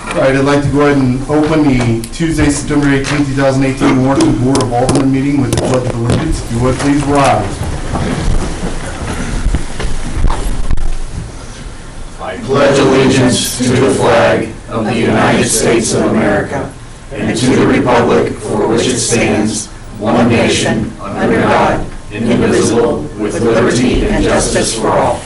All right, I'd like to go ahead and open the Tuesday, September 18, 2018 Warrenton Board of Alderman meeting with the Pledge of Allegiance. If you would, please rise. I pledge allegiance to the flag of the United States of America and to the republic for which it stands, one nation, under God, indivisible, with liberty and justice for all.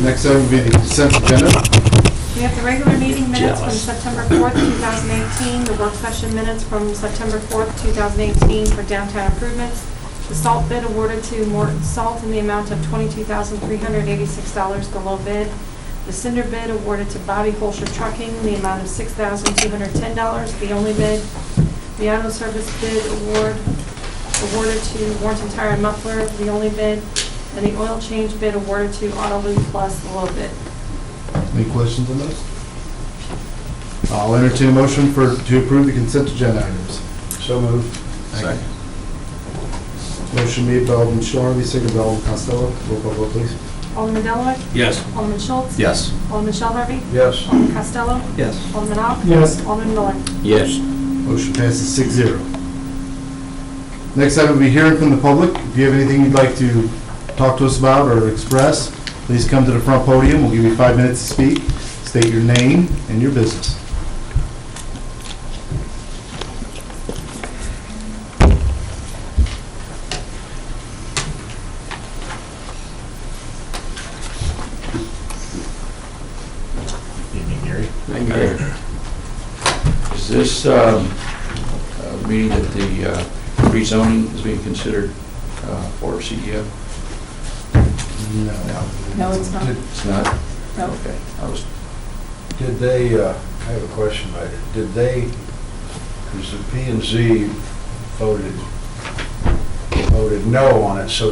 Next item will be the consent agenda. We have the regular meeting minutes from September 4th, 2018, the work session minutes from September 4th, 2018 for downtown improvements, the salt bid awarded to Morton Salt in the amount of $22,386, the low bid, the cinder bid awarded to Bobby Holscher Trucking in the amount of $6,210, the only bid, the auto service bid awarded to Warrenton Tire and Muffler, the only bid, and the oil change bid awarded to Autolube Plus, the low bid. Any questions on those? I'll entertain a motion to approve the consent agenda items. So moved. Second. Motion made by Alderman Shelby, seconded by Alderman Costello. Roll call vote, please. Alderman Delloy? Yes. Alderman Schultz? Yes. Alderman Shell Harvey? Yes. Alderman Costello? Yes. Alderman Ock? Yes. Alderman Miller? Yes. Motion passes 6-0. Next item will be hearing from the public. If you have anything you'd like to talk to us about or express, please come to the front podium. We'll give you 5 minutes to speak. State your name and your business. Evening, Gary. Thank you. Is this meaning that the rezoning is being considered for CDF? No, it's not. It's not? No. Okay. Did they, I have a question about it. Did they, because the P&Z voted no on it, so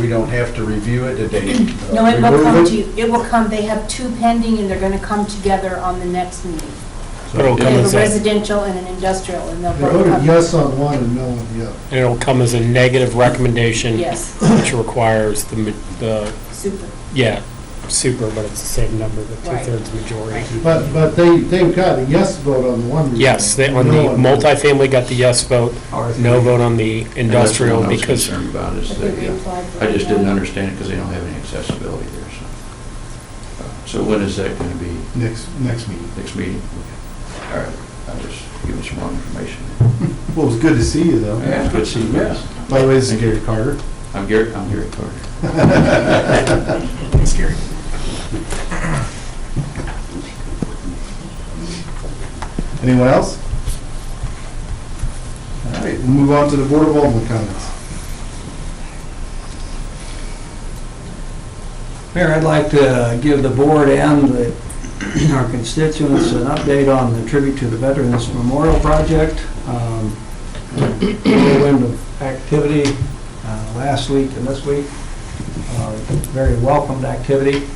we don't have to review it? Did they No, it will remove come it? to you. It will come, they have two pending, and they're going to come together on the next meeting. So They have a residential and an industrial, and they'll They both voted come. yes on one and no on the other. And it'll come as a negative recommendation. Yes, Which requires the super. super, but it's the same number, the Right. two-thirds majority. Right. But they've got a yes vote on the one. Yes, on no the on multifamily got the yes vote, no vote on the industrial And that's what I was because, concerned about is But that, they reapplied for I just it. didn't understand it because they don't have any accessibility there. So when is that going to be? Next meeting. Next meeting? All right. I'll just give you some more information. Well, it was good to see you, though. Yeah, it's good to see you guys. By the way, this is Gary Carter. I'm Gary Carter. Thanks, Gary. Anyone else? All right, we'll move on to the Board of Alderman comments. Mayor, I'd like to give the board and our constituents an update on the Tribute to the Veterans Memorial Project. Whirlwind of activity last week and this week. Very welcomed activity.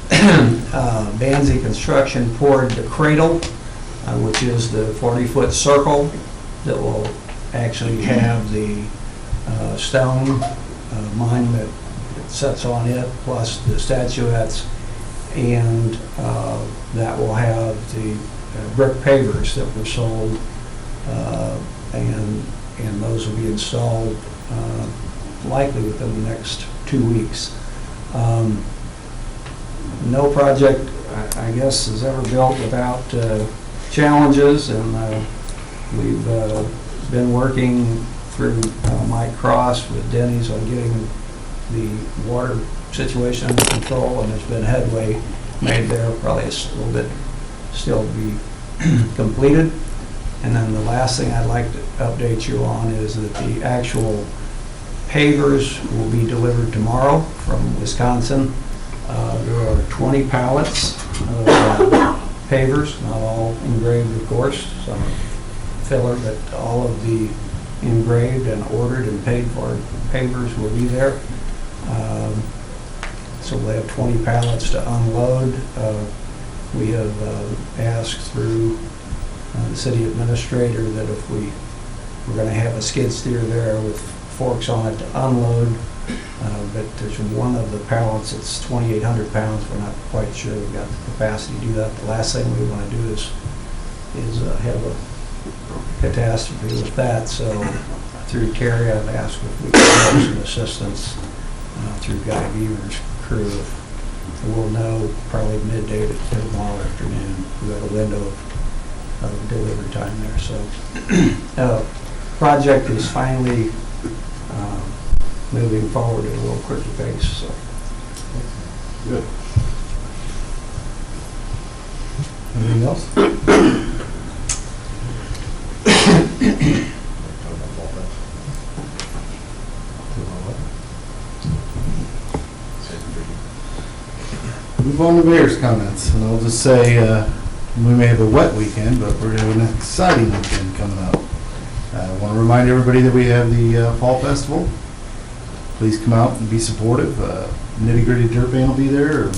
Banzi Construction poured the cradle, which is the 40-foot circle that will actually have the stone monument that sets on it, plus the statuettes, and that will have the brick pavers that were sold, and those will be installed likely within the next 2 weeks. No project, I guess, is ever built without challenges, and we've been working through Mike Cross with Denny's on getting the water situation under control, and there's been headway made there, probably a little bit still to be completed. And then the last thing I'd like to update you on is that the actual pavers will be delivered tomorrow from Wisconsin. There are 20 pallets of pavers, not all engraved, of course, some filler, but all of the engraved and ordered and paid for pavers will be there. So we'll have 20 pallets to unload. We have asked through the city administrator that if we We're gonna have a skid steer there with forks on it to unload, but there's one of the pallets that's 2,800 pounds. We're not quite sure we've got the capacity to do that. The last thing we wanna do is have a catastrophe with that, so through Terry, I've asked if we can have some assistance through Guy Beaver's crew. We'll know probably midday to tomorrow afternoon. We have a window of delivery time there, so. Project is finally moving forward at a little quicker pace, so. Good. Anything else? Move on to mayor's comments, and I'll just say, we may have a wet weekend, but we're having an exciting weekend coming up. I want to remind everybody that we have the Fall Festival. Please come out and be supportive. Nitty Gritty Dirt Band will be there,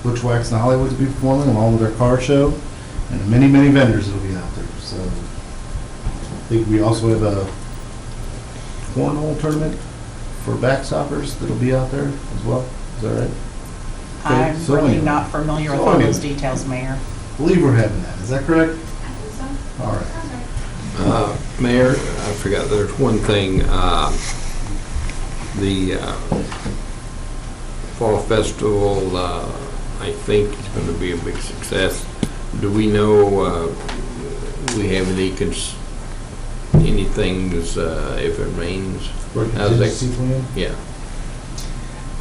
Butchwax and Hollywood will be performing along with their car show, and many, many vendors will be out there. So I think we also have a cornhole tournament for backstoppers that'll be out there as well. Is that right? I'm So really anyway. not familiar with all those details, Mayor. I believe we're having that. Is that correct? All right. Mayor, I forgot, there's one thing, the Fall Festival, I think is going to be a big success. Do we know, we have anything if it rains? How's that? Yeah.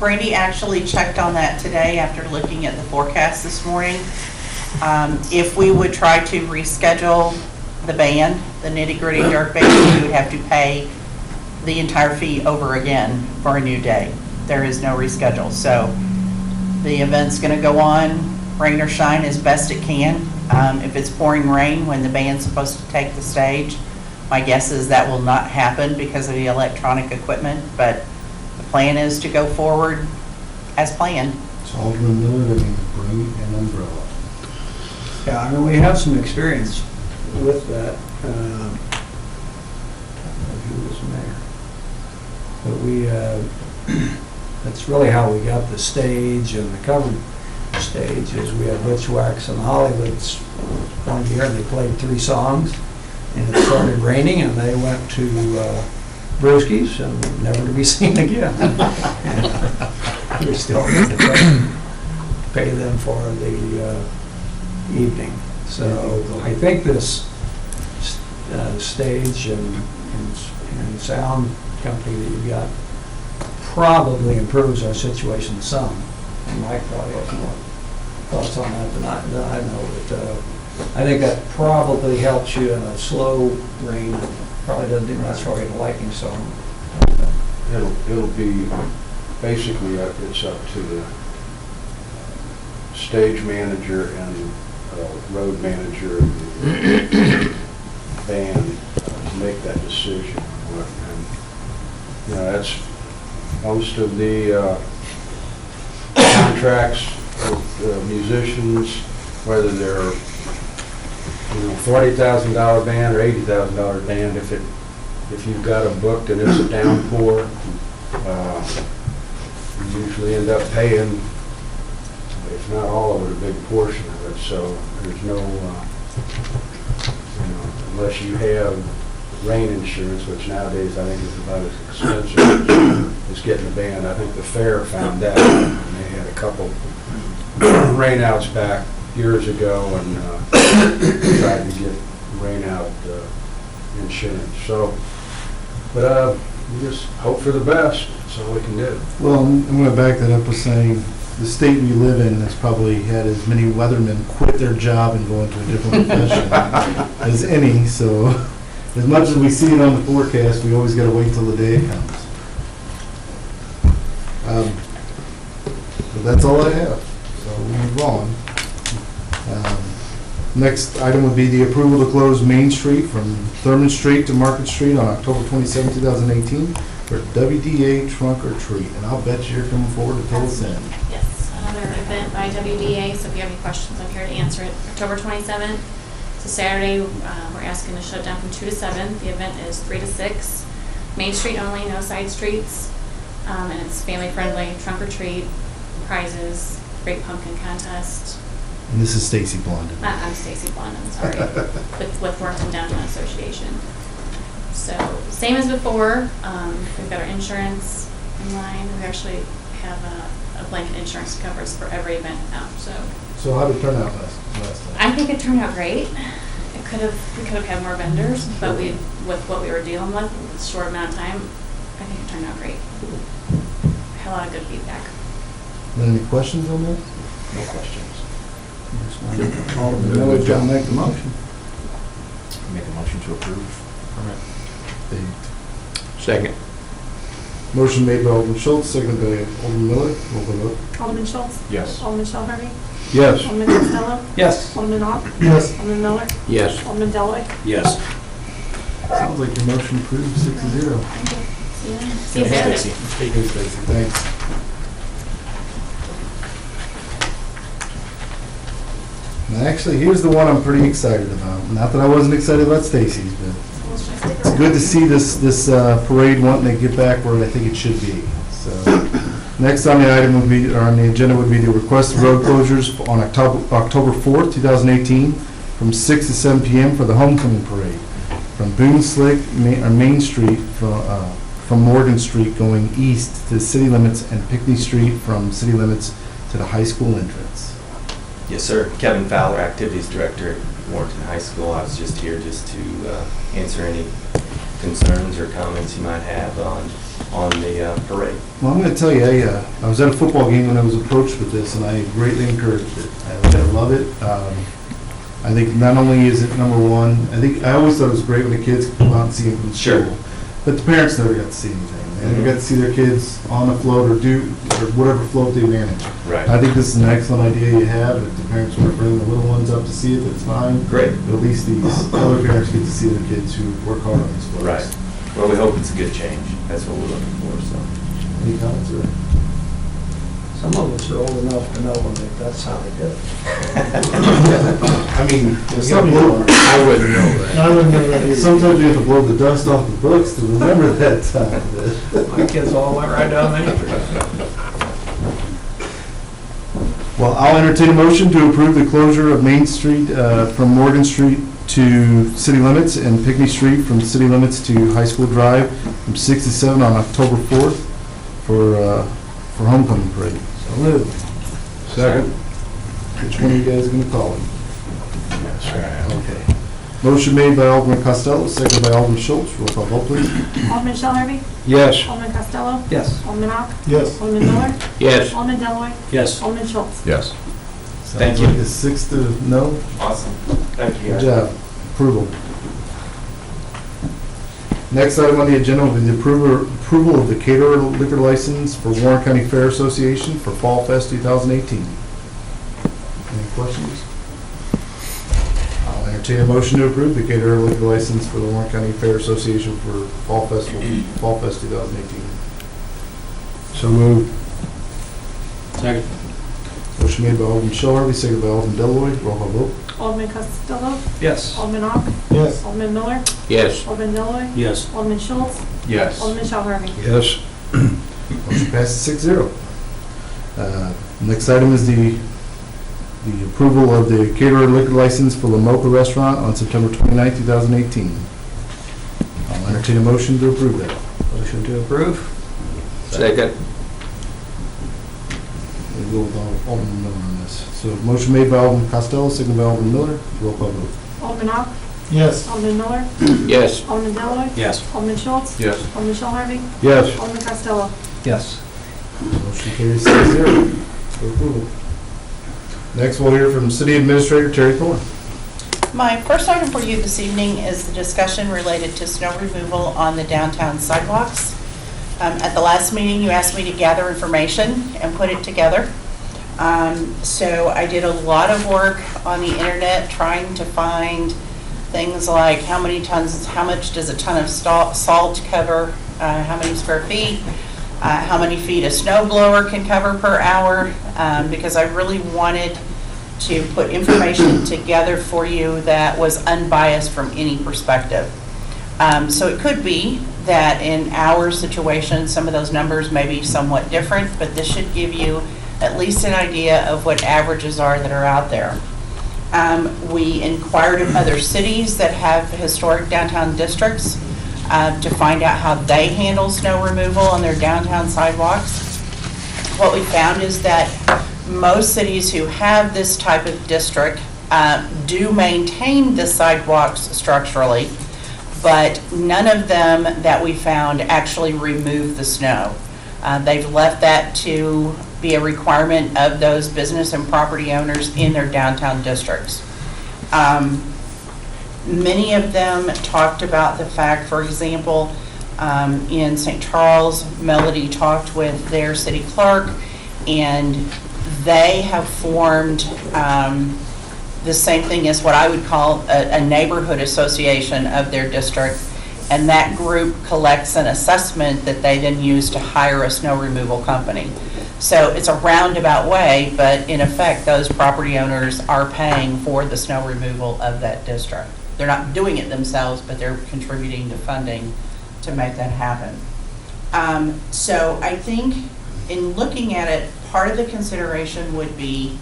Brandy actually checked on that today after looking at the forecast this morning. If we would try to reschedule the band, the Nitty Gritty Dirt Band, we would have to pay the entire fee over again for a new day. There is no reschedule. So the event's going to go on, rain or shine, as best it can. If it's pouring rain when the band's supposed to take the stage, my guess is that will not happen because of the electronic equipment, but the plan is to go forward as planned. So Alderman Miller, that means bring an umbrella. Yeah, I mean, we have some experience with that. Who was mayor? But that's really how we got the stage and the covered stage, is we had Butchwax and Hollywoods one year, and they played 3 songs, and it started raining, and they went to Brewski's and never to be seen again. And we still had to pay them for the evening. So I think this stage and sound company that you've got probably improves our situation some. And Mike probably has more thoughts on that than I know, but I think that probably helps you in a slow rain. Probably doesn't do much for you in a lightning storm. It'll be, basically, it's up to the stage manager and road manager of the band to make that decision. And, you know, that's most of the contracts with musicians, whether they're, $40,000 band or $80,000 band. If you've got a booked and it's a downpour, you usually end up paying, if not all of it, a big portion of it. So there's no, unless you have rain insurance, which nowadays I think is about as expensive as getting a band. I think the fair found that, and they had a couple rainouts back years ago and tried to get rainout insurance. So, but we just hope for the best. That's all we can do. Well, I'm going to back that up with saying the state we live in has probably had as many weathermen quit their job and go into a different profession as any. So, as much as we see it on the forecast, we always got to wait till the day it comes. But that's all I have. So we'll move on. Next item would be the approval to close Main Street from Thurman Street to Market Street on October 27, 2018 for WDA Trunk or Treat. And I'll bet you're coming forward to fill us in. Yes, another event by WDA, so if you have any questions, I'm here to answer it. October 27th, So Saturday, we're asking to shut down from 2 to 7. The event is 3 to 6. Main Street only, no side streets. And it's family friendly, trunk or treat, prizes, great pumpkin contest. And this is Stacy Blondin. I'm Stacy Blondin, sorry, with Warrenton Downtown Association. So same as before, we've got our insurance in line. We actually have a blanket insurance coverage for every event now, so. So how did it turn out last time? I think it turned out great. We could have had more vendors, but with what we were dealing with, a short amount of time, I think it turned out great. Had a lot of good feedback. Any questions on that? No questions. Alderman Miller's gonna make the motion. Make a motion to approve permit. Second. Motion made by Alderman Schultz, seconded by Alderman Miller. Roll call vote. Alderman Schultz? Yes. Alderman Shell Harvey? Yes. Alderman Costello? Yes. Alderman Ock? Yes. Alderman Miller? Yes. Alderman Deloy, Yes. Sounds like your motion approved 6-0. Thank you. See you Saturday. Thanks, Stacy. Thanks. And actually, here's the one I'm pretty excited about. Not that I wasn't excited about Stacy's, but it's good to see this parade wanting to get back where I think it should be. So, next on the item would be, or on the agenda would be the request of road closures on October 4th, 2018, from 6 to 7 p.m. for the homecoming parade from Boone Slick, Main Street from Morgan Street going east to city limits, and Pinckney Street from city limits to the high school entrance. Yes, sir. Kevin Fowler, Activities Director at Warrenton High School. I was just here just to answer any concerns or comments you might have on the parade. Well, I'm going to tell you, I was at a football game when I was approached with this, and I greatly encouraged it. I love it. I think not only is it number one, I always thought it was great when the kids could come out and see it from school. Sure. But the parents never got to see anything. They never got to see their kids on the float or whatever float they manage. Right. I think this is an excellent idea you have. If the parents want to bring the little ones up to see it, that's fine. Great. But at least these other parents get to see their kids who work hard on these floats. Right. Well, we hope it's a good change. That's what we're looking for, so. Any comments or? Some of us are old enough to know that that's how they do it. I mean, Some people are. I wouldn't know that. I wouldn't know that either. sometimes you have to blow the dust off the books to remember that time. My kids all went right down there. Well, I'll entertain a motion to approve the closure of Main Street from Morgan Street to city limits and Pinckney Street from city limits to High School Drive from 6 to 7 on October 4th for homecoming parade. So moved. Second. Which one of you guys is going to call it? That's right. Okay. Motion made by Alderman Costello, seconded by Alderman Schultz. Roll call vote, please. Alderman Shell Harvey? Yes. Alderman Costello? Yes. Alderman Ock? Yes. Alderman Miller? Yes. Alderman Deloy, Yes. Alderman Schultz? Yes. Thank you. Sounds like a 6 to no. Awesome. Thank you, Good guys. job. Approval. Next item on the agenda will be the approval of the caterer liquor license for Warren County Fair Association for Fall Fest 2018. Any questions? I'll entertain a motion to approve the caterer liquor license for the Warren County Fair Association for Fall Fest 2018. So moved. Second. Motion made by Alderman Shell Harvey, seconded by Alderman Deloy. Roll call vote. Alderman Costello? Yes. Alderman Ock? Yes. Alderman Miller? Yes. Alderman Deloy, Yes. Alderman Schultz? Yes. Alderman Shell Harvey? Yes. Motion passes 6-0. Next item is the approval of the caterer liquor license for La Mocha Restaurant on September 29, 2018. I'll entertain a motion to approve that. Motion to approve? Second. We'll go with Alderman Miller on this. So motion made by Alderman Costello, seconded by Alderman Miller. Roll call vote. Alderman Ock? Yes. Alderman Miller? Yes. Alderman Deloy, Yes. Alderman Schultz? Yes. Alderman Shell Harvey? Yes. Alderman Costello? Yes. Motion carries 6-0 for approval. Next, we'll hear from City Administrator Terry Thorne. My first item for you this evening is the discussion related to snow removal on the downtown sidewalks. At the last meeting, you asked me to gather information and put it together. So I did a lot of work on the internet trying to find things like how many tons, how much does a ton of salt cover, how many square feet, how many feet a snow blower can cover per hour, because I really wanted to put information together for you that was unbiased from any perspective. So it could be that in our situation, some of those numbers may be somewhat different, but this should give you at least an idea of what averages are that are out there. We inquired of other cities that have historic downtown districts to find out how they handle snow removal on their downtown sidewalks. What we found is that most cities who have this type of district do maintain the sidewalks structurally, but none of them that we found actually remove the snow. They've left that to be a requirement of those business and property owners in their downtown districts. Many of them talked about the fact, for example, in St. Charles, Melody talked with their city clerk, and they have formed the same thing as what I would call a neighborhood association of their district, and that group collects an assessment that they then use to hire a snow removal company. So it's a roundabout way, but in effect, those property owners are paying for the snow removal of that district. They're not doing it themselves, but they're contributing to funding to make that happen. So I think in looking at it, part of the consideration would be,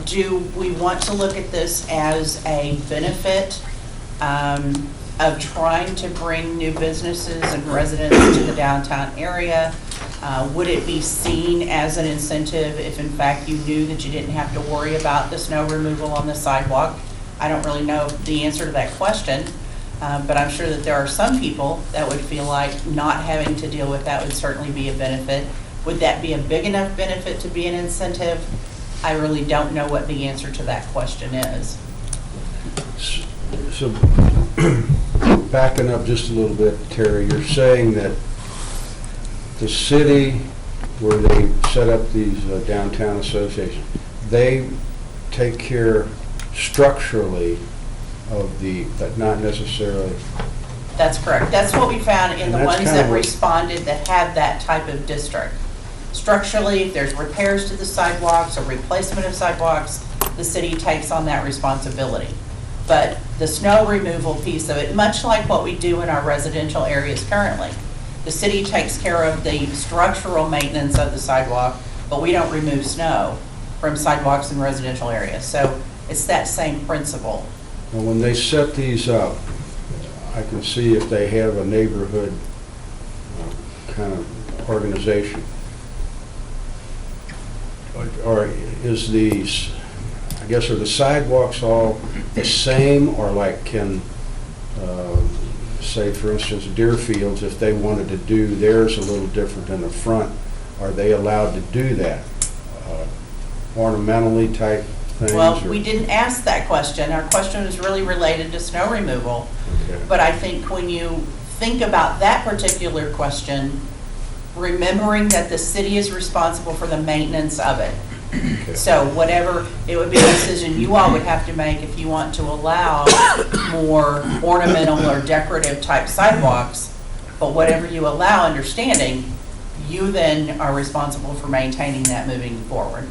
do we want to look at this as a benefit of trying to bring new businesses and residents to the downtown area? Would it be seen as an incentive if in fact you knew that you didn't have to worry about the snow removal on the sidewalk? I don't really know the answer to that question, but I'm sure that there are some people that would feel like not having to deal with that would certainly be a benefit. Would that be a big enough benefit to be an incentive? I really don't know what the answer to that question is. So, backing up just a little bit, Terry, you're saying that the city, where they set up these downtown associations, they take care structurally of but not necessarily. That's correct. That's what we found in the And that's ones kind of that what- responded that had that type of district. Structurally, if there's repairs to the sidewalks or replacement of sidewalks, the city takes on that responsibility. But the snow removal piece of it, much like what we do in our residential areas currently, the city takes care of the structural maintenance of the sidewalk, but we don't remove snow from sidewalks in residential areas. So it's that same principle. Well, when they set these up, I can see if they have a neighborhood kind of organization. Or is these, I guess, are the sidewalks all the same, or like can, say for instance, Deerfields, if they wanted to do theirs a little different in the front, are they allowed to do that? Ornamentally type things? Well, or- we didn't ask that question. Our question was really related to snow removal. Okay. But I think when you think about that particular question, remembering that the city is responsible for the maintenance of it. Okay. So whatever, it would be a decision you all would have to make if you want to allow more ornamental or decorative type sidewalks. But whatever you allow, understanding, you then are responsible for maintaining that moving forward.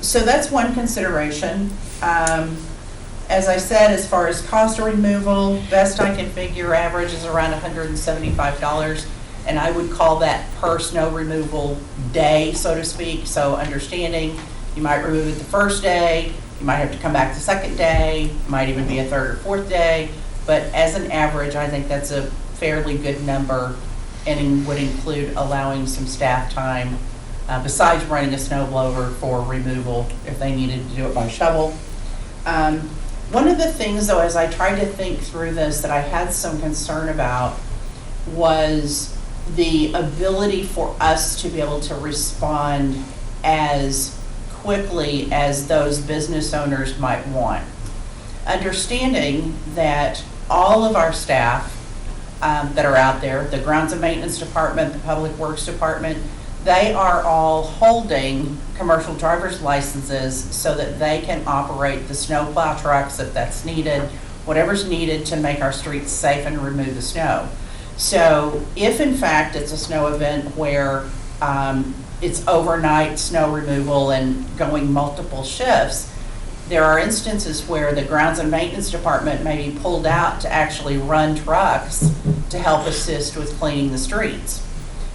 So that's one consideration. As I said, as far as cost of removal, best I can figure average is around $175, and I would call that per snow removal day, so to speak. So understanding, you might remove it the first day, you might have to come back the second day, might even be a third or fourth day, but as an average, I think that's a fairly good number, and would include allowing some staff time besides running a snow blower for removal if they needed to do it by shovel. One of the things, though, as I tried to think through this that I had some concern about was the ability for us to be able to respond as quickly as those business owners might want. Understanding that all of our staff that are out there, the grounds and maintenance department, the public works department, they are all holding commercial driver's licenses so that they can operate the snowplow trucks if that's needed, whatever's needed to make our streets safe and remove the snow. So if in fact it's a snow event where it's overnight snow removal and going multiple shifts, there are instances where the grounds and maintenance department may be pulled out to actually run trucks to help assist with cleaning the streets.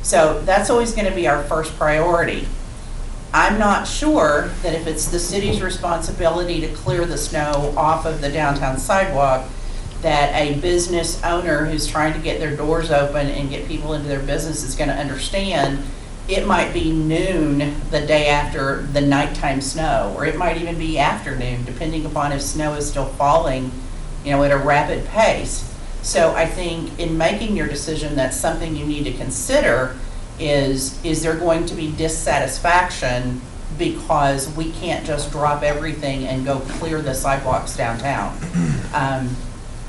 So that's always going to be our first priority. I'm not sure that if it's the city's responsibility to clear the snow off of the downtown sidewalk, that a business owner who's trying to get their doors open and get people into their business is going to understand. It might be noon the day after the nighttime snow, or it might even be afternoon, depending upon if snow is still falling, at a rapid pace. So I think in making your decision, that's something you need to consider is there going to be dissatisfaction because we can't just drop everything and go clear the sidewalks downtown?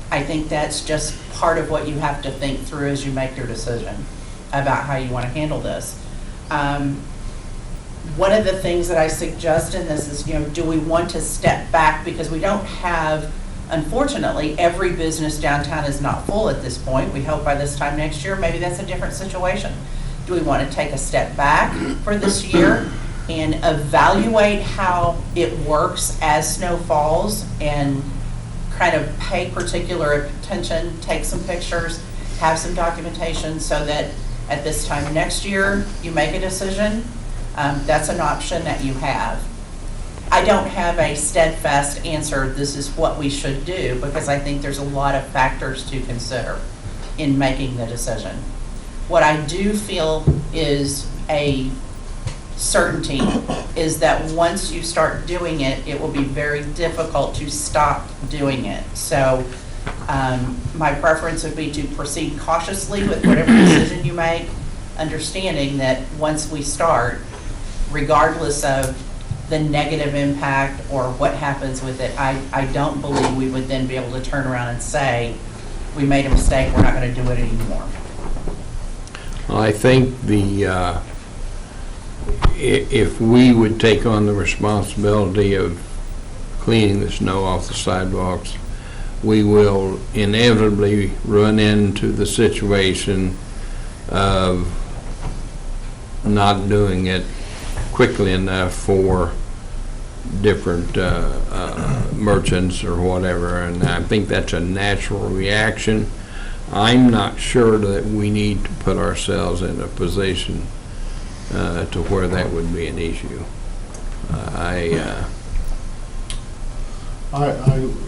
I think that's just part of what you have to think through as you make your decision about how you want to handle this. One of the things that I suggest in this is, do we want to step back, because we don't have, unfortunately, every business downtown is not full at this point. We hope by this time next year, maybe that's a different situation. Do we want to take a step back for this year and evaluate how it works as snow falls and kind of pay particular attention, take some pictures, have some documentation so that at this time next year, you make a decision? That's an option that you have. I don't have a steadfast answer, this is what we should do, because I think there's a lot of factors to consider in making the decision. What I do feel is a certainty is that once you start doing it, it will be very difficult to stop doing it. So my preference would be to proceed cautiously with whatever decision you make, understanding that once we start, regardless of the negative impact or what happens with it, I don't believe we would then be able to turn around and say, we made a mistake, we're not going to do it anymore. I think if we would take on the responsibility of cleaning the snow off the sidewalks, we will inevitably run into the situation of not doing it quickly enough for different merchants or whatever, and I think that's a natural reaction. I'm not sure that we need to put ourselves in a position to where that would be an issue. I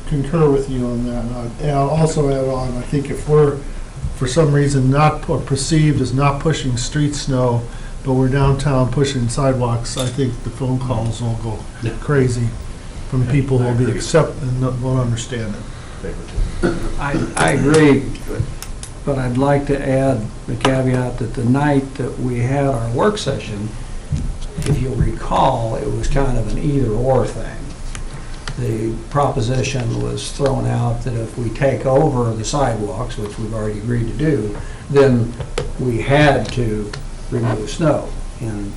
concur with you on that. And I'll also add on, I think if we're, for some reason, not or perceived as not pushing street snow, but we're downtown pushing sidewalks, I think the phone calls will go crazy from people who will be accept and won't understand it. I agree, but I'd like to add the caveat that the night that we had our work session, if you'll recall, it was kind of an either-or thing. The proposition was thrown out that if we take over the sidewalks, which we've already agreed to do, then we had to remove snow. And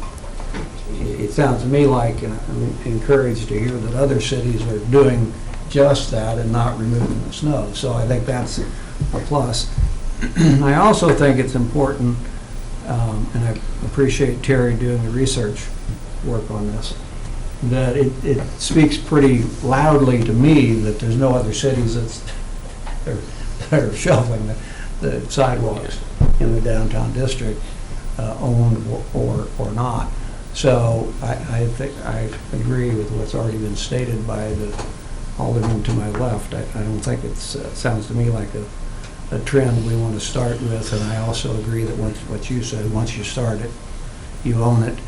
it sounds to me like, and I'm encouraged to hear that other cities are doing just that and not removing the snow. So I think that's a plus. I also think it's important, and I appreciate Terry doing the research work on this, that it speaks pretty loudly to me that there's no other cities that are shoveling the sidewalks in the downtown district, owned or not. So I think I agree with what's already been stated by the Alderman to my left. I don't think it sounds to me like a trend we want to start with, and I also agree that what you said, once you start it, you own it.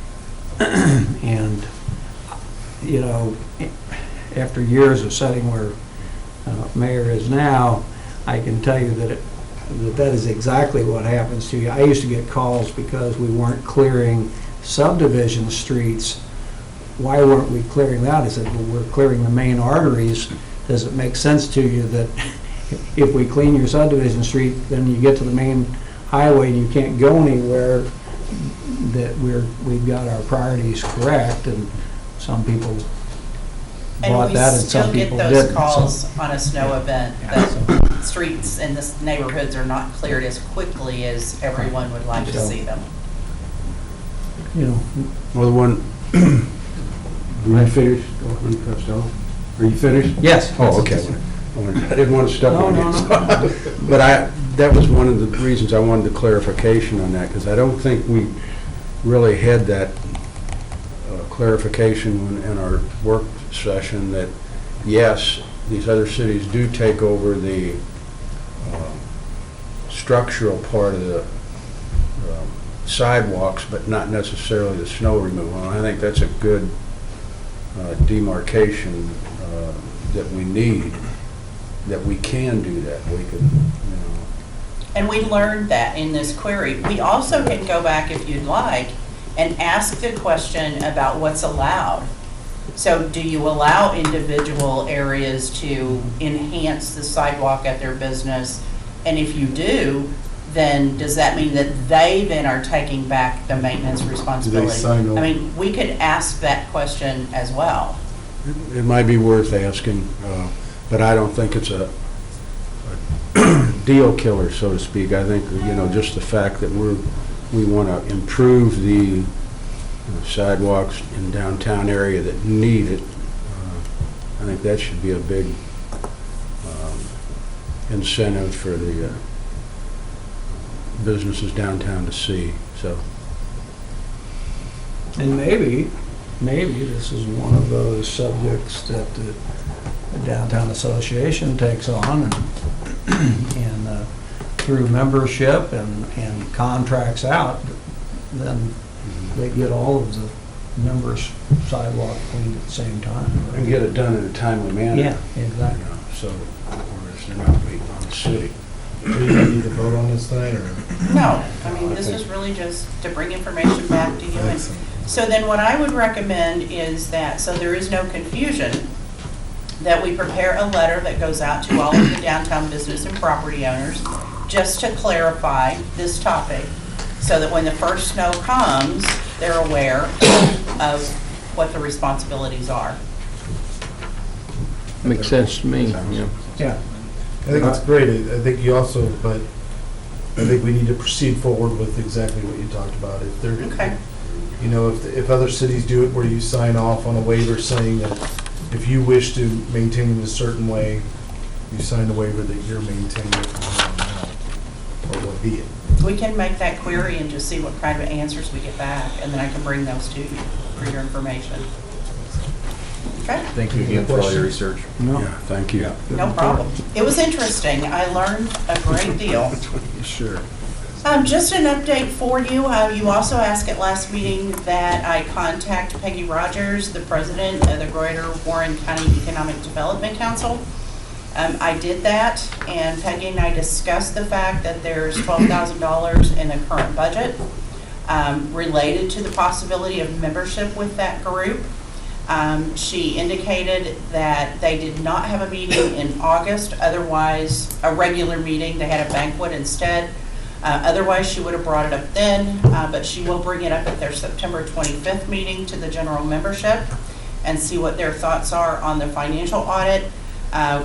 And after years of sitting where Mayor is now, I can tell you that that is exactly what happens to you. I used to get calls because we weren't clearing subdivision streets. Why weren't we clearing that? I said, well, we're clearing the main arteries. Does it make sense to you that if we clean your subdivision street, then you get to the main highway and you can't go anywhere, that we've got our priorities correct? And some people bought that and some people didn't. And we still get those calls on a snow event that streets in the neighborhoods are not cleared as quickly as everyone would like to see them. you know, Well, the one, were you finished, Alderman Costello? Are you finished? yes. Oh, okay. I didn't want to step No, on no, you. But that was one of the reasons I wanted the clarification on that, because I don't think we really had that clarification in our work session that, yes, these other cities do take over the structural part of the sidewalks, but not necessarily the snow removal. And I think that's a good demarcation that we need, that we can do that. We can, you know. And we learned that in this query. We also can go back, if you'd like, and ask the question about what's allowed. So do you allow individual areas to enhance the sidewalk at their business? And if you do, then does that mean that they then are taking back the maintenance responsibility? sign off? I mean, we could ask that question as well. It might be worth asking, but I don't think it's a deal killer, so to speak. I think, you know, just the fact that we want to improve the sidewalks in downtown area that need it, I think that should be a big incentive for the businesses downtown to see, so. And maybe this is one of those subjects that the Downtown Association takes on and through membership and contracts out, then they get all of the members' sidewalk cleaned at the same time. And get it done in a timely manner. Yeah, exactly. You know, so, whereas they're not waiting on the city. Do you need to vote on this tonight, or? No, I mean, this was really just to bring information back to you. And so then what I would recommend is that, so there is no confusion, that we prepare a letter that goes out to all of the downtown business and property owners, just to clarify this topic, so that when the first snow comes, they're aware of what the responsibilities are. Makes sense to me, yeah. Yeah. I think it's great. I think you also, but I think we need to proceed forward with exactly what you talked about. If they're, Okay. you know, if other cities do it where you sign off on a waiver saying that if you wish to maintain it a certain way, you sign a waiver that you're maintaining it from now on, or what be it. We can make that query and just see what kind of answers we get back, and then I can bring those to you for your information. Okay? Thank you again for all your research. No. Yeah, thank you. No problem. It was interesting. I learned a great deal. Sure. Just an update for you. You also asked at last meeting that I contact Peggy Rogers, the president of the Greater Warren County Economic Development Council. I did that, and Peggy and I discussed the fact that there's $12,000 in the current budget related to the possibility of membership with that group. She indicated that they did not have a meeting in August, otherwise, a regular meeting, they had a banquet instead. Otherwise, she would have brought it up then, but she will bring it up at their September 25th meeting to the general membership and see what their thoughts are on the financial audit.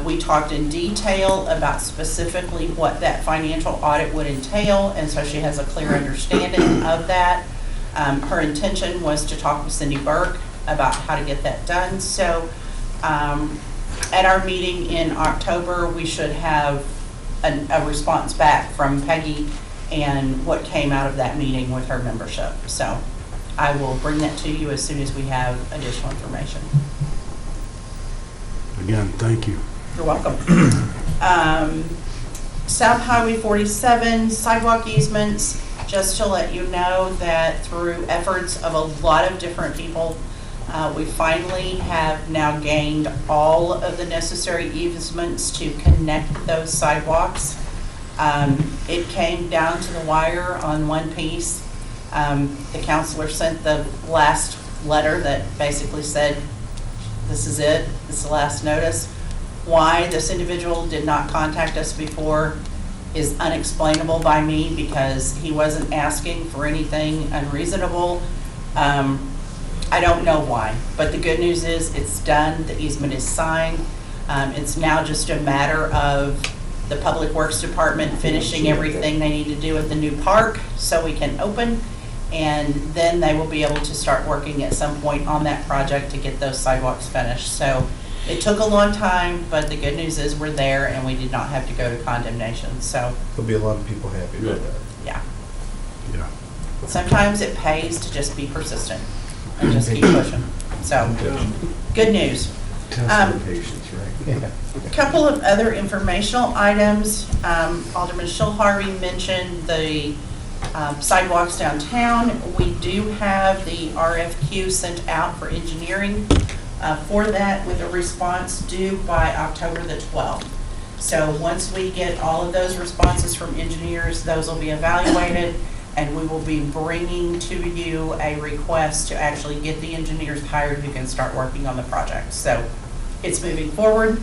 We talked in detail about specifically what that financial audit would entail, and so she has a clear understanding of that. Her intention was to talk with Cindy Burke about how to get that done. So at our meeting in October, we should have a response back from Peggy and what came out of that meeting with her membership. So I will bring that to you as soon as we have additional information. Again, thank you. You're welcome. South Highway 47 sidewalk easements, just to let you know that through efforts of a lot of different people, we finally have now gained all of the necessary easements to connect those sidewalks. It came down to the wire on one piece. The counselor sent the last letter that basically said, this is it, this is the last notice. Why this individual did not contact us before is unexplainable by me, because he wasn't asking for anything unreasonable. I don't know why, but the good news is it's done, the easement is signed. It's now just a matter of the Public Works Department finishing everything they need to do at the new park so we can open. And then they will be able to start working at some point on that project to get those sidewalks finished. So it took a long time, but the good news is we're there and we did not have to go to condemnation. So, There'll be a lot of people happy about that. yeah. Yeah. Sometimes it pays to just be persistent and just keep pushing. So, good news. Test their patience, right? A couple of other informational items. Alderman Shulharvey mentioned the sidewalks downtown. We do have the RFQ sent out for engineering for that with a response due by October the 12th. So once we get all of those responses from engineers, those will be evaluated, and we will be bringing to you a request to actually get the engineers hired who can start working on the project. So it's moving forward.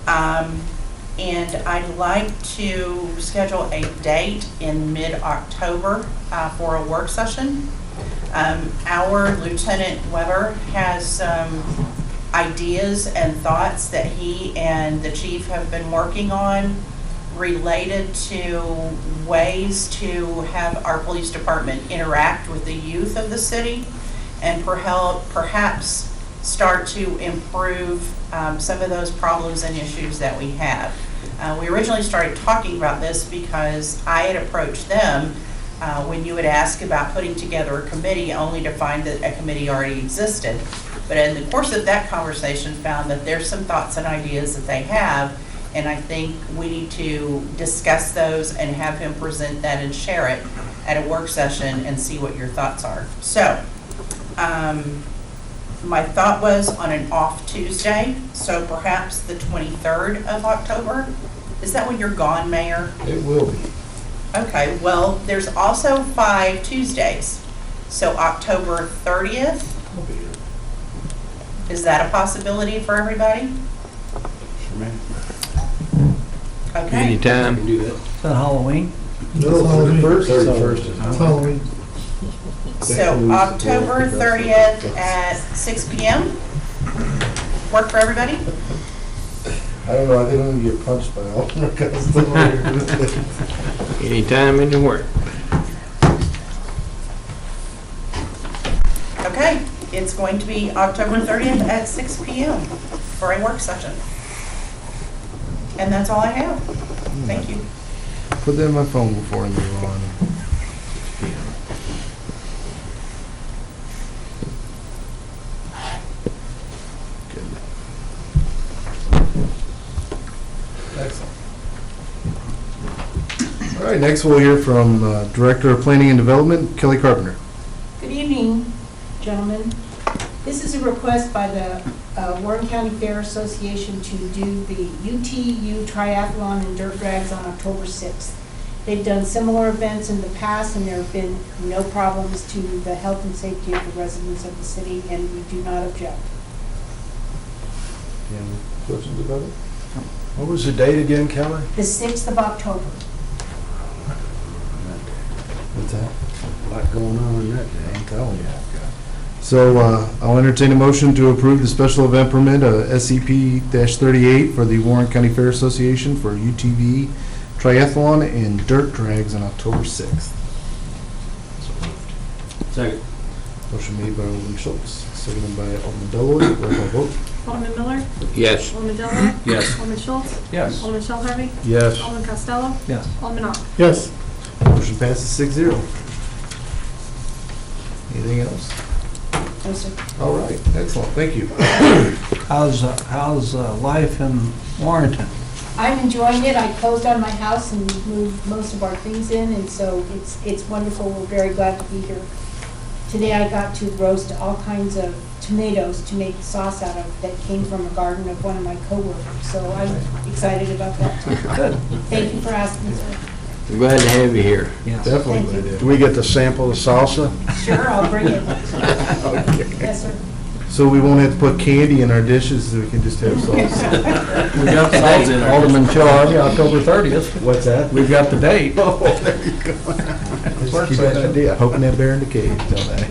And I'd like to schedule a date in mid-October for a work session. Our Lieutenant Weber has some ideas and thoughts that he and the chief have been working on related to ways to have our police department interact with the youth of the city and perhaps start to improve some of those problems and issues that we have. We originally started talking about this because I had approached them when you had asked about putting together a committee, only to find that a committee already existed. But in the course of that conversation, found that there's some thoughts and ideas that they have, and I think we need to discuss those and have him present that and share it at a work session and see what your thoughts are. So, my thought was on an off Tuesday, so perhaps the 23rd of October. Is that when you're gone, Mayor? It will be. Okay, well, there's also 5 Tuesdays. So October 30th, I'll be here. is that a possibility for everybody? Sure, man. Okay. I Anytime. can do that. Is that Halloween? No, 31st. 31st is It's Halloween. So October 30th at 6 p.m. Work for everybody? I don't know, I think I'm gonna get punched by Alderman Costello. Anytime, anywhere. Okay, it's going to be October 30th at 6 p.m. for a work session. And that's all I have. Thank you. Put that in my phone before I move on. Excellent. All right, next we'll hear from Director of Planning and Development, Kelly Carpenter. Good evening, gentlemen. This is a request by the Warren County Fair Association to do the UTU Triathlon and Dirt Drags on October 6th. They've done similar events in the past, and there have been no problems to the health and safety of the residents of the city, and we do not object. Any questions about it? What was the date again, Kelly? The 6th of October. What's that? A lot going on that day. I'm telling you. So I'll entertain a motion to approve the special event permit, SCP-38 for the Warren County Fair Association for UTV Triathlon and Dirt Drags on October 6th. Second. Motion made by Alderman Schultz, seconded by Alderman Deloy. Roll call vote. Alderman Miller? Yes. Alderman Deloy, Yes. Alderman Schultz? Yes. Alderman Shell Harvey? Yes. Alderman Costello? Yes. Alderman Ock? Yes. Motion passes 6-0. Anything else? No, sir. All right, excellent, thank you. How's life in Warrenton? I'm enjoying it. I closed on my house and moved most of our things in, and so it's wonderful. We're very glad to be here. Today I got to roast all kinds of tomatoes to make sauce out of that came from a garden of one of my coworkers. So I'm excited about that too. Good. Thank you for asking, sir. I'm glad to have you here. Yes. Definitely Thank you. glad to. Do we get to sample the salsa? Sure, I'll bring it. Yes, sir. So we won't have to put candy in our dishes, so we can just have salsa. We got the date, Alderman Shell, October 30th. What's that? We've got the date. Oh, there you go. Just keep that idea. Poking that bear in the cage, tell that.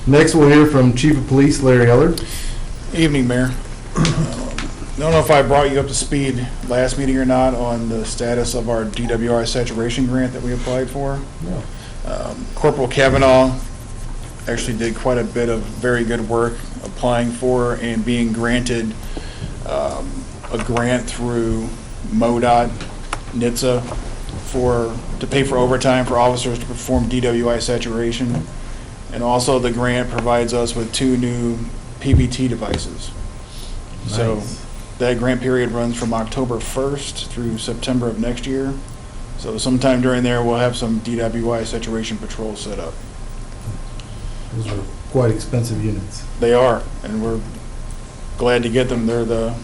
Next, we'll hear from Chief of Police Larry Ellard. Evening, Mayor. don't know if I brought you up to speed last meeting or not on the status of our DWI saturation grant that we applied for. No. Corporal Kavanaugh actually did quite a bit of very good work applying for and being granted a grant through MoDOT, NHTSA, to pay for overtime for officers to perform DWI saturation. And also the grant provides us with 2 new PVT devices. So that grant period runs from October 1st through September of next year. So sometime during there, we'll have some DWI saturation patrols set up. Those are quite expensive units. They are, and we're glad to get them. They're the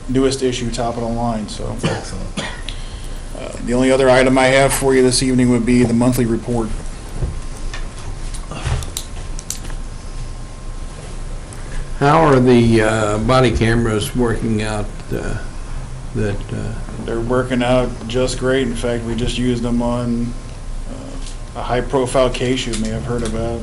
newest issue, top of the line, so. Excellent. The only other item I have for you this evening would be the monthly report. How are the body cameras working out They're working out just great. In fact, we just used them on a high-profile case you may have heard about.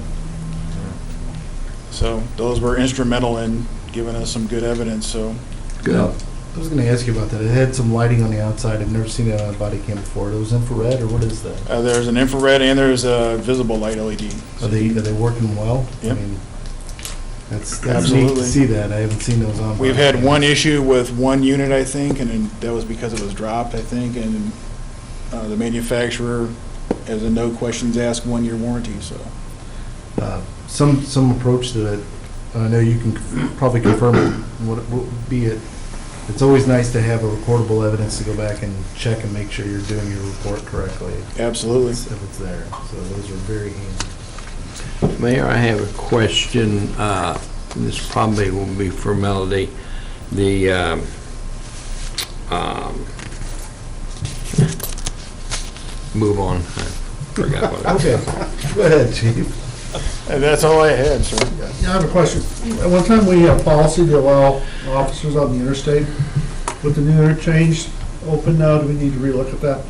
So those were instrumental in giving us some good evidence, so. Good. I was going to ask you about that. It had some lighting on the outside. I've never seen it on a body cam before. It was infrared, or what is that? There's an infrared and there's a visible light LED. Are they working well? Yep. I mean, that's neat Absolutely. to see that. I haven't seen those on. We've body had cams. one issue with one unit, I think, and then that was because it was dropped, I think, and the manufacturer has a no questions asked 1-year warranty, so. Some approach to it. I know you can probably confirm it. What would be it? It's always nice to have a recordable evidence to go back and check and make sure you're doing your report correctly. Absolutely. If it's there. So those are very handy. Mayor, I have a question. This probably will be for Melody. The move on. I forgot what I was. Okay. Go ahead, Chief. And that's all I had, sir. Yeah, I have a question. At one time, we have policy to allow officers on the interstate. With the new interchange open now, do we need to relook at that?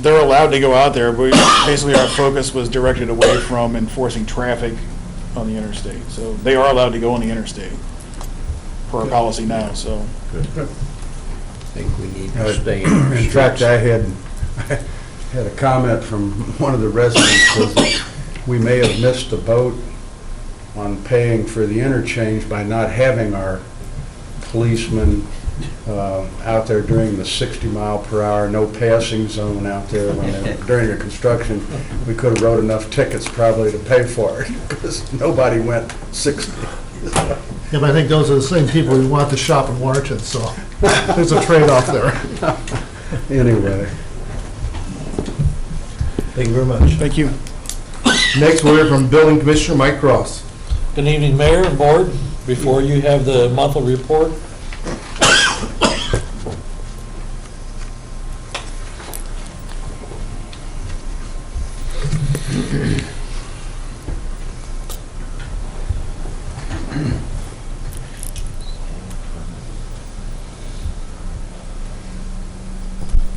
They're allowed to go out there, but basically our focus was directed away from enforcing traffic on the interstate. So they are allowed to go on the interstate per our policy now, so. I think we need to stay in our In fact, streets. I had a comment from one of the residents, was we may have missed the boat on paying for the interchange by not having our policemen out there during the 60-mile-per-hour, no passing zone out there during the construction. We could have wrote enough tickets probably to pay for it, because nobody went 60. Yeah, but I think those are the same people who want to shop in Warrenton, so there's a trade-off there. Anyway. Thank you very much. Thank you. Next, we'll hear from Building Commissioner Mike Cross. Good evening, Mayor and Board. Before you have the monthly report.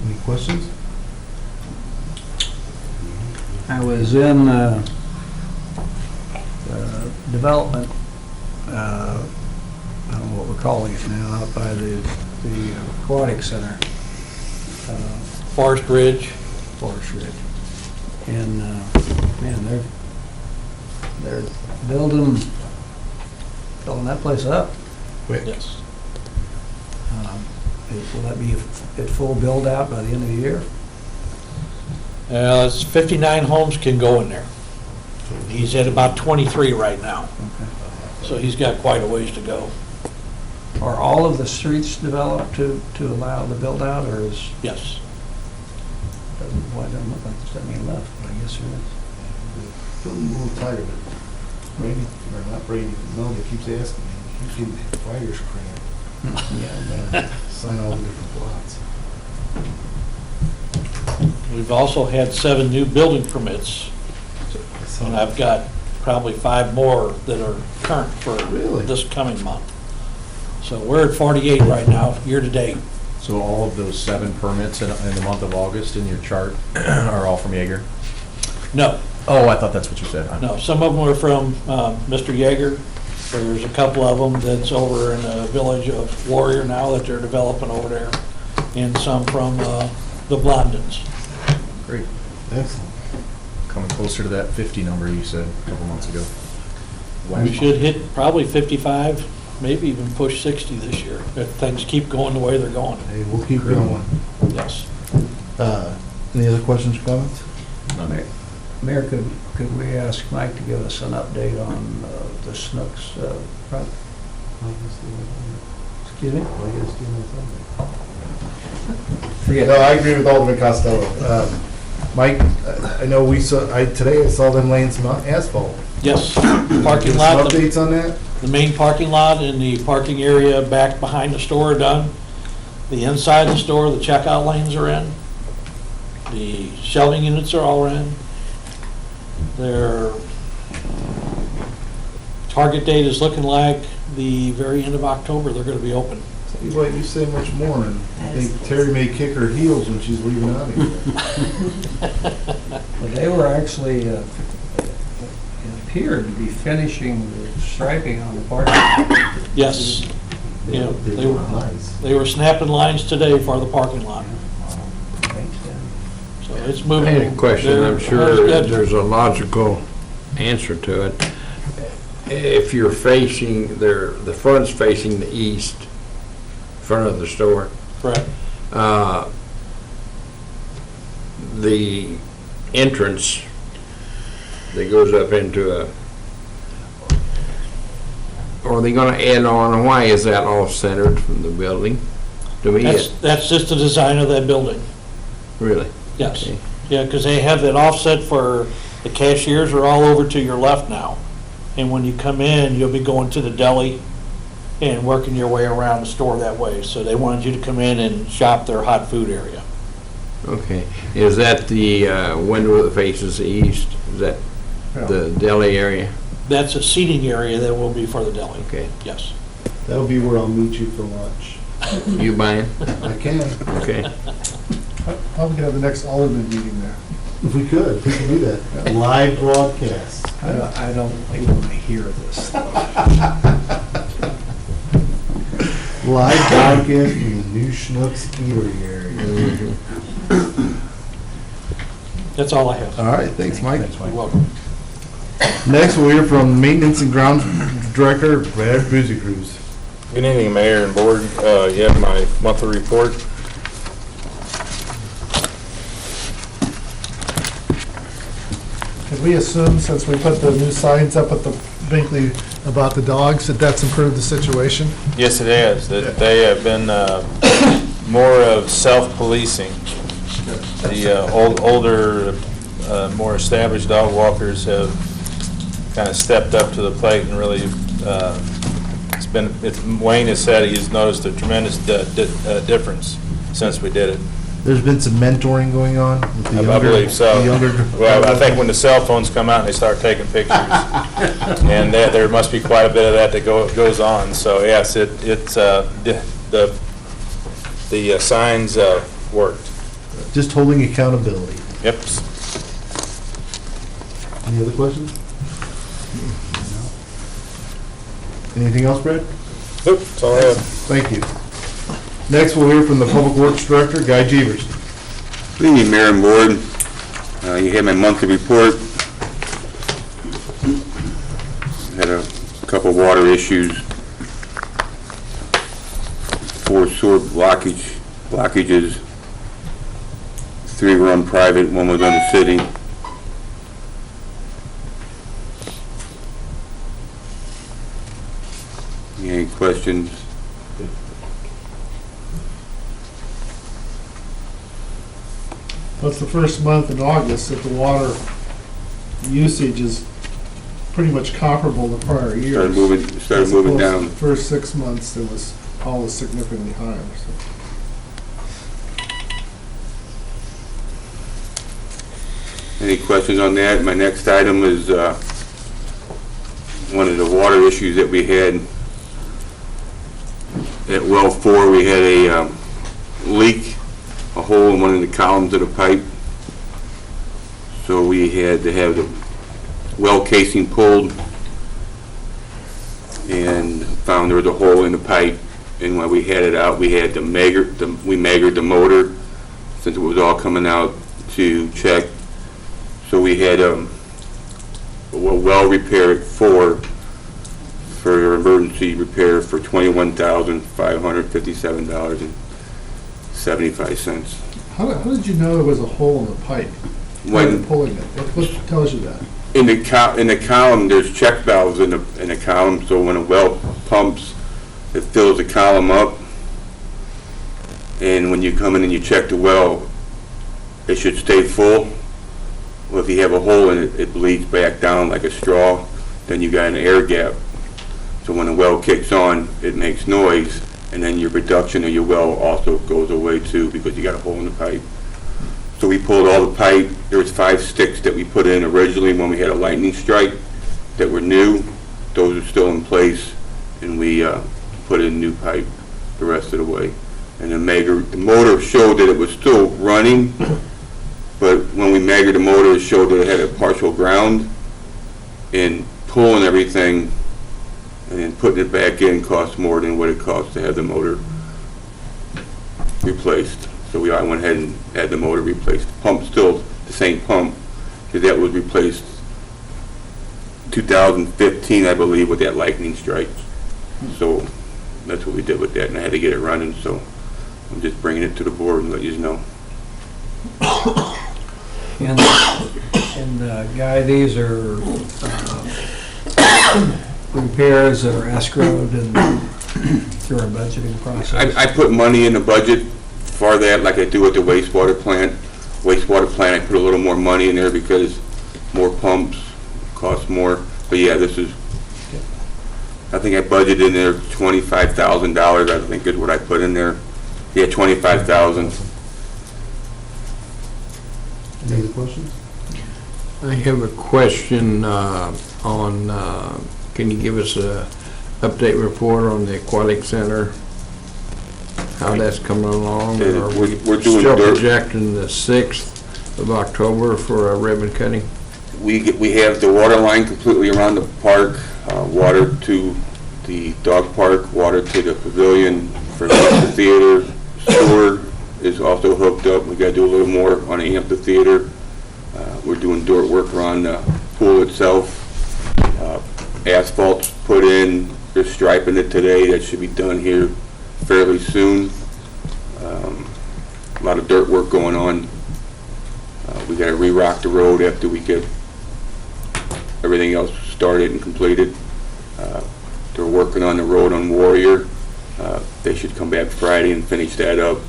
Any questions? I was in development, I don't know what we're calling it now, out by the aquatic center. Forest Ridge. Forest Ridge. And, man, they're building that place up. Quick. Yes. Will that be at full build out by the end of the year? It's 59 homes can go in there. He's at about 23 right now. Okay. So he's got quite a ways to go. Are all of the streets developed to allow the build out, or is? Yes. Why doesn't look like there's that many left, but I guess there is. Feeling a little tired of it. Brady, or not Brady, Melody keeps asking me. Keeps getting the wires cramped. Yeah, Sign all the different plots. We've also had 7 new building permits, and I've got probably 5 more that are current for this coming month. So we're at 48 right now, year to date. So all of those 7 permits in the month of August in your chart are all from Jaeger? No. Oh, I thought that's what you said. No, some of them are from Mr. Yeager, There's a couple of them that's over in the village of Warrior now that they're developing over there, and some from the Blondins. Great. Excellent. Coming closer to that 50 number you said a couple months ago. We should hit probably 55, maybe even push 60 this year, if things keep going the way they're going. Hey, we'll keep going. Yes. Any other questions or comments? Mayor, could we ask Mike to give us an update on the Snooks project? Excuse me? No, I agree with Alderman Costello. Mike, I know today I saw them laying some asphalt. Yes, parking Some lot. updates on that? The main parking lot and the parking area back behind the store are done. The inside of the store, the checkout lanes are in. The shelving units are all in. Their target date is looking like the very end of October, they're gonna be open. Wait, you say much more, and I think Terry may kick her heels when she's leaving out of here. Well, they were actually, it appeared to be finishing the striping on the parking lot. Yes. Yeah, They were nice. they were snapping lines today for the parking lot. So it's I moving. had a question, I'm They're sure scheduled. there's a logical answer to it. If you're facing, the front's facing the east, front of the store, Correct. the entrance that goes up into are they gonna add on, and why is that all centered from the building? To me, That's just the design of that building. really? Yes. Okay. Yeah, because they have that offset for, the cashiers are all over to your left now. And when you come in, you'll be going to the deli and working your way around the store that way. So they wanted you to come in and shop their hot food area. Okay, is that the window that faces the east? Is that the deli area? That's a seating area that will be for the deli. Okay. Yes. That'll be where I'll meet you for lunch. You buying? I can. Okay. Probably could have the next Alderman meeting there. If we could do that. Live broadcast. I don't think want to hear this. Live broadcast from the new Schnucks Eatery area. That's all I have. All right, thanks, Mike. You're welcome. Next, we'll hear from Maintenance and Grounds Director Brad Boozy Cruz. Good evening, Mayor and Board. You have my monthly report. Can we assume, since we put the new signs up at the Binkley about the dogs, that that's improved the situation? Yes, it has. That they have been more of self-policing. The older, more established dog walkers have kind of stepped up to the plate and really, Wayne has said he's noticed a tremendous difference since we did it. There's been some mentoring going on with the I believe so. younger. Well, I think when the cell phones come out and they start taking pictures, and there must be quite a bit of that goes on. So yes, the signs worked. Just holding accountability. Yep. Any other questions? Anything else, Brad? Nope, that's all I have. Thank you. Next, we'll hear from the Public Works Director, Guy Jeevers. Good evening, Mayor and Board. You have my monthly report. Had a couple of water issues. 4 sewer blockages. 3 were on private, 1 was on the city. Any questions? Well, it's the first month in August that the water usage is pretty much comparable to prior years. Started moving As opposed to down. the first 6 months, it was always significantly higher. So. Any questions on that? My next item is one of the water issues that we had at well 4. We had a leak, a hole in one of the columns of the pipe. So we had to have the well casing pulled. and found there was a hole in the pipe. And when we had it out, we had we measured the motor, since it was all coming out, to check. So we had a well repaired for emergency repair for $21,557.75. How did you know there was a hole in the pipe? When Pulling it, what tells you that? in the column, there's check valves in the column, so when a well pumps, it fills the column up. And when you come in and you check the well, it should stay full. Well, if you have a hole in it, it bleeds back down like a straw, then you got an air gap. So when the well kicks on, it makes noise, and then your production of your well also goes away too, because you got a hole in the pipe. So we pulled all the pipe. There was 5 sticks that we put in originally when we had a lightning strike that were new. Those are still in place, and we put in new pipe the rest of the way. And the motor showed that it was still running, but when we measured the motor, it showed that it had a partial ground, and pulling everything and then putting it back in cost more than what it cost to have the motor replaced. So I went ahead and had the motor replaced. The pump's still the same pump, because that was replaced 2015, I believe, with that lightning strike. So that's what we did with that, and I had to get it running, so I'm just bringing it to the board and let you know. And Guy, these are repairs that are escrowed and through our budgeting process? I put money in the budget for that, like I do with the wastewater plant. Wastewater plant, I put a little more money in there because more pumps cost more. But yeah, this is, I think I budgeted in there $25,000, I think is what I put in there. Yeah, $25,000. Any other questions? I have a question can you give us a update report on the aquatic center? How that's coming along? Are we We're doing still dirt. projecting the 6th of October for a ribbon cutting? We have the water line completely around the park, water to the dog park, water to the pavilion for the amphitheater. Sewer is also hooked up. We got to do a little more on the amphitheater. We're doing dirt work around the pool itself. Asphalt's put in. They're striping it today. That should be done here fairly soon. A lot of dirt work going on. We got to re-rock the road after we get everything else started and completed. They're working on the road on Warrior. They should come back Friday and finish that up.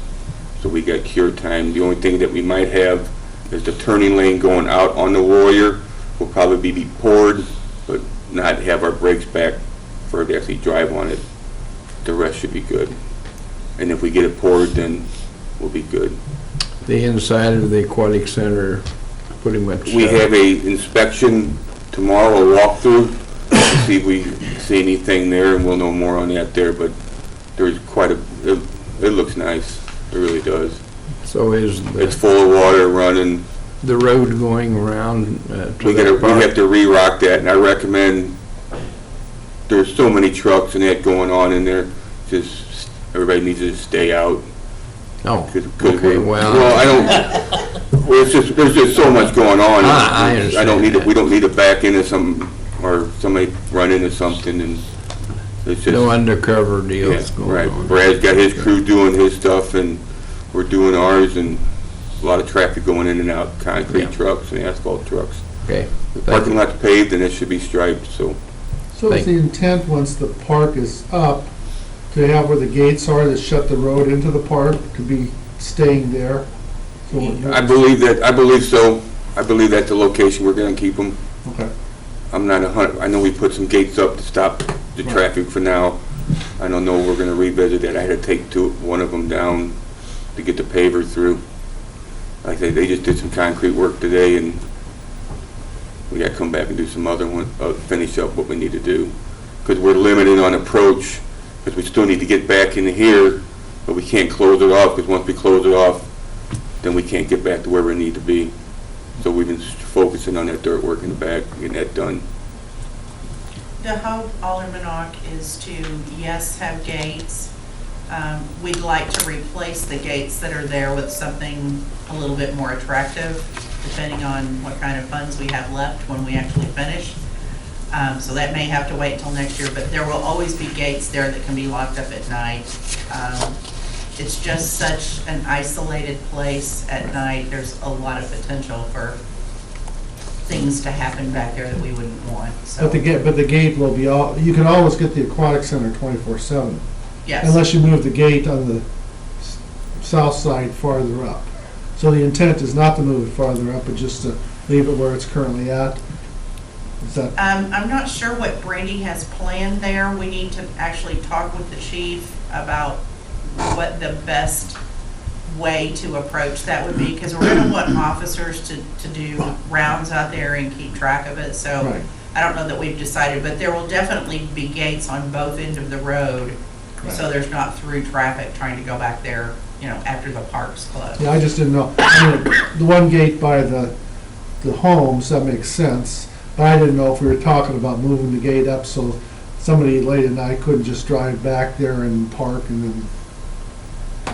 So we got cure time. The only thing that we might have is the turning lane going out on the Warrior will probably be poured, but not have our brakes back for it to actually drive on it. The rest should be good. And if we get it poured, then we'll be good. The inside of the aquatic center, pretty much. We have a inspection tomorrow, a walkthrough, to see if we see anything there, and we'll know more on that there, but there's quite a, it looks nice, it really does. So it's full of water running. The road going around to We have to re-rock that, and I recommend, there's so many trucks and that going on in there, just, everybody needs to stay out. Oh, okay, well. Well, I don't, well, there's just so much going on. I understand. We don't need to back into something, or somebody run into something, and it's just. No undercover deals going right. on. Brad's got his crew doing his stuff, and we're doing ours, and a lot of traffic going in and out, concrete trucks and asphalt trucks. Okay. The parking lot's paved, and it should be striped, so. So is the intent, once the park is up, to have where the gates are that shut the road into the park, to be staying there? So I believe so. I believe that's the location we're gonna keep them. Okay. I'm not I know we put some gates up to stop the traffic for now. I don't know, we're gonna revisit that. I had to take one of them down to get the paver through. Like I said, they just did some concrete work today, and we gotta come back and do some other one, finish up what we need to do. Because we're limited on approach, because we still need to get back into here, but we can't close it off, because once we close it off, then we can't get back to where we need to be. So we've been focusing on that dirt work in the back, getting that done. The hope, Alderman Ock, is to, yes, have gates. We'd like to replace the gates that are there with something a little bit more attractive, depending on what kind of funds we have left when we actually finish. So that may have to wait until next year, but there will always be gates there that can be locked up at night. It's just such an isolated place at night. There's a lot of potential for things to happen back there that we wouldn't want, so. But the gate will be, you can always get the aquatic center 24/7. Yes. Unless you move the gate on the south side farther up. So the intent is not to move it farther up, but just to leave it where it's currently at. Is that? I'm not sure what Brandy has planned there. We need to actually talk with the chief about what the best way to approach that would be, because we're gonna want officers to do rounds out there and keep track of it, so. Right. I don't know that we've decided, but there will definitely be gates on both ends of the road, so there's not through traffic trying to go back there, you know, after the park's closed. Yeah, I just didn't know. I mean, the one gate by the homes, that makes sense, but I didn't know if we were talking about moving the gate up so somebody late at night couldn't just drive back there and park and then,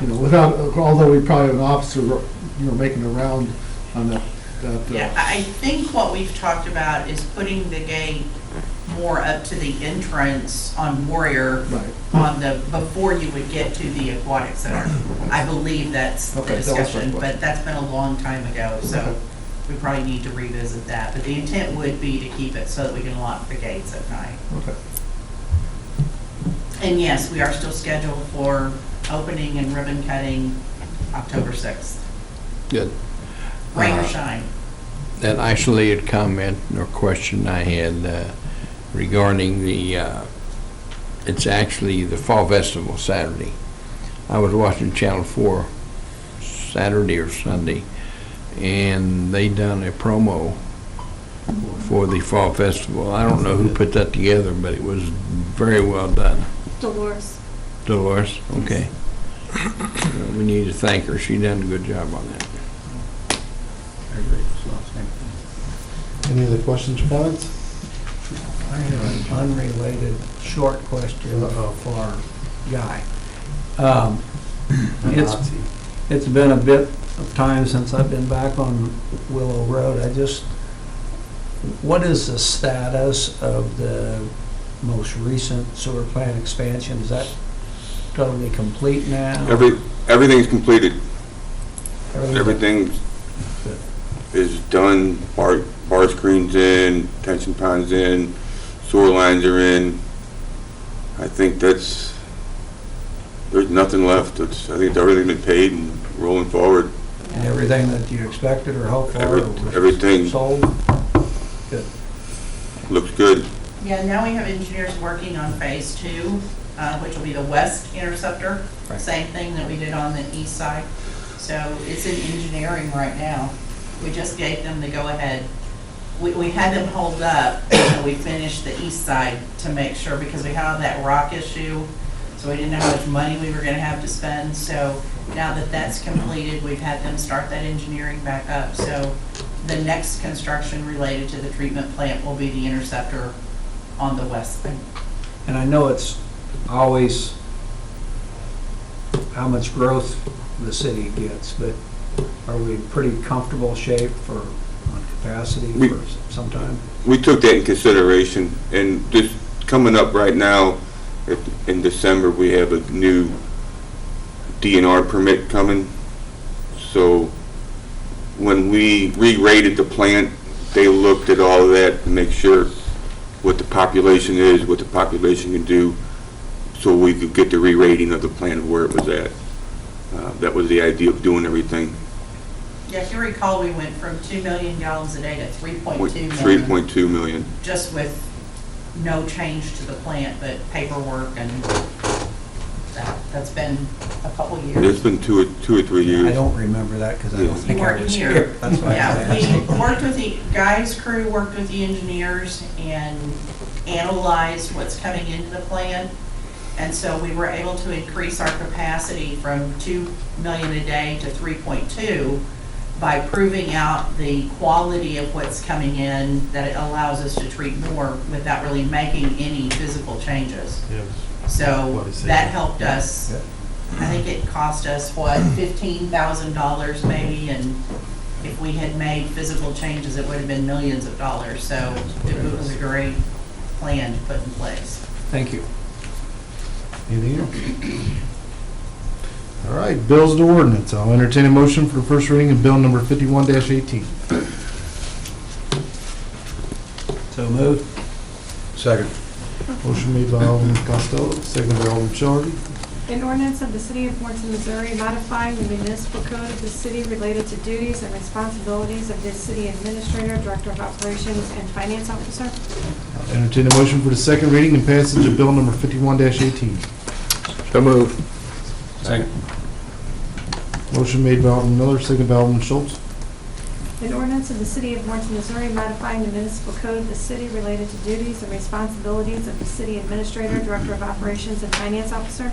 you know, without, although we probably have an officer, you know, making a round on that. Yeah, I think what we've talked about is putting the gate more up to the entrance on Warrior, on the, before you would get to the aquatic center. I believe that's the discussion, but that's been a long time ago, so we probably need to revisit that. But the intent would be to keep it so that we can lock the gates at night. Okay. And yes, we are still scheduled for opening and ribbon cutting October 6th. Good. Rain or shine. That isolated comment or question I had regarding the, it's actually the Fall Festival Saturday. I was watching Channel 4 Saturday or Sunday, and they done a promo for the Fall Festival. I don't know who put that together, but it was very well done. Dolores. Dolores, okay. We need to thank her. She done a good job on that. I agree. Any other questions or comments? I have an unrelated short question for our guy. It's been a bit of time since I've been back on Willow Road. What is the status of the most recent sewer plant expansion? Is that totally complete now? Everything's completed. Everything is done. Bar screens in, tension ponds in, sewer lines are in. I think there's nothing left. I think everything's been paid and rolling forward. And everything that you expected or hoped for? Everything sold? Good. Looks good. Yeah, now we have engineers working on phase 2, which will be the west interceptor. Right. Same thing that we did on the east side. So it's in engineering right now. We just gave them the go-ahead. We had them hold up until we finished the east side to make sure, because we had that rock issue, so we didn't know how much money we were going to have to spend. So now that that's completed, we've had them start that engineering back up. So the next construction related to the treatment plant will be the interceptor on the west thing. And I know it's always how much growth the city gets, but are we in pretty comfortable shape for on capacity for some time? We took that in consideration, and just coming up right now, in December, we have a new DNR permit coming. So when we re-rated the plant, they looked at all of that to make sure what the population is, what the population can do, so we could get the re-rating of the plant of where it was at. That was the idea of doing everything. Yeah, if you recall, we went from 2 million gallons a day to 3.2 million. 3.2 million. Just with no change to the plant, but paperwork, and that's been a couple years. It's been two or 3 years. I don't remember that because I don't think I was here. here. That's why We worked with the guys' crew, worked with the engineers, and analyzed what's coming into the plant. And so we were able to increase our capacity from 2 million a day to 3.2 by proving out the quality of what's coming in, that it allows us to treat more without really making any physical changes. So that helped us. I think it cost us, what, $15,000 maybe, and if we had made physical changes, it would have been millions of dollars. So it was a great plan to put in place. Thank you. Anything else? All right, bills to ordinance. I'll entertain a motion for the first reading of bill number 51-18. So moved. Second. Motion made by Alderman Costello, seconded by Alderman Shelby. An ordinance of the City of Warrenton, Missouri modifying the municipal code of the city related to duties and responsibilities of the city administrator, director of operations, and finance officer. I'll entertain a motion for the second reading and passage of bill number 51-18. So moved. Second. Motion made by Alderman Miller, seconded by Alderman Schultz. An ordinance of the City of Warrenton, Missouri modifying the municipal code of the city related to duties and responsibilities of the city administrator, director of operations, and finance officer.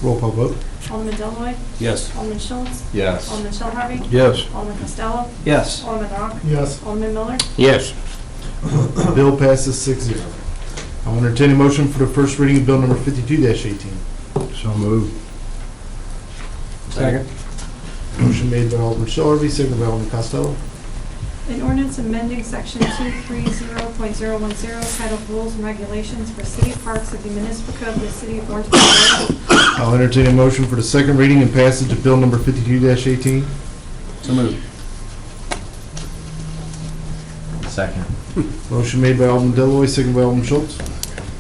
Roll call vote. Alderman Deloy, Yes. Alderman Schultz, Yes. Alderman Shell Harvey, Yes. Alderman Costello, Yes. Alderman Ock, Yes. Alderman Miller. Yes. Bill passes 6-0. I'll entertain a motion for the first reading of bill number 52-18. So moved. Second. Motion made by Alderman Shell Harvey, seconded by Alderman Costello. An ordinance amending section 230.010 titled Rules and Regulations for City Parks of the Municipal Code of the City of Warrenton, Missouri. I'll entertain a motion for the second reading and passage of bill number 52-18. So moved. Second. Motion made by Alderman Deloy, seconded by Alderman Schultz.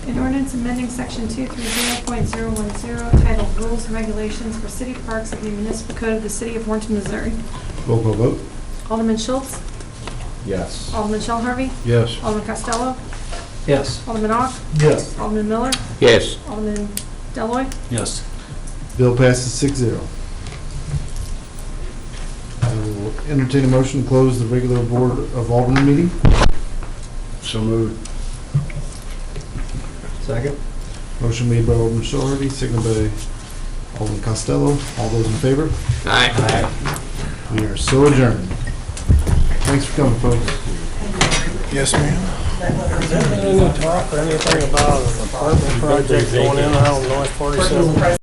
An ordinance amending section 230.010 titled Rules and Regulations for City Parks of the Municipal Code of the City of Warrenton, Missouri. Roll call vote. Alderman Schultz, Yes. Alderman Shell Harvey, Yes. Alderman Costello, Yes. Alderman Ock, Yes. Alderman Miller, Yes. Alderman Deloy. Yes. Bill passes 6-0. I will entertain a motion to close the regular Board of Alderman meeting. So moved. Second. Motion made by Alderman Shell Harvey, seconded by Alderman Costello. All those in favor? Aye. We are so adjourned. Thanks for coming, folks. Yes, ma'am. Talk or anything about an apartment project going in on North 47?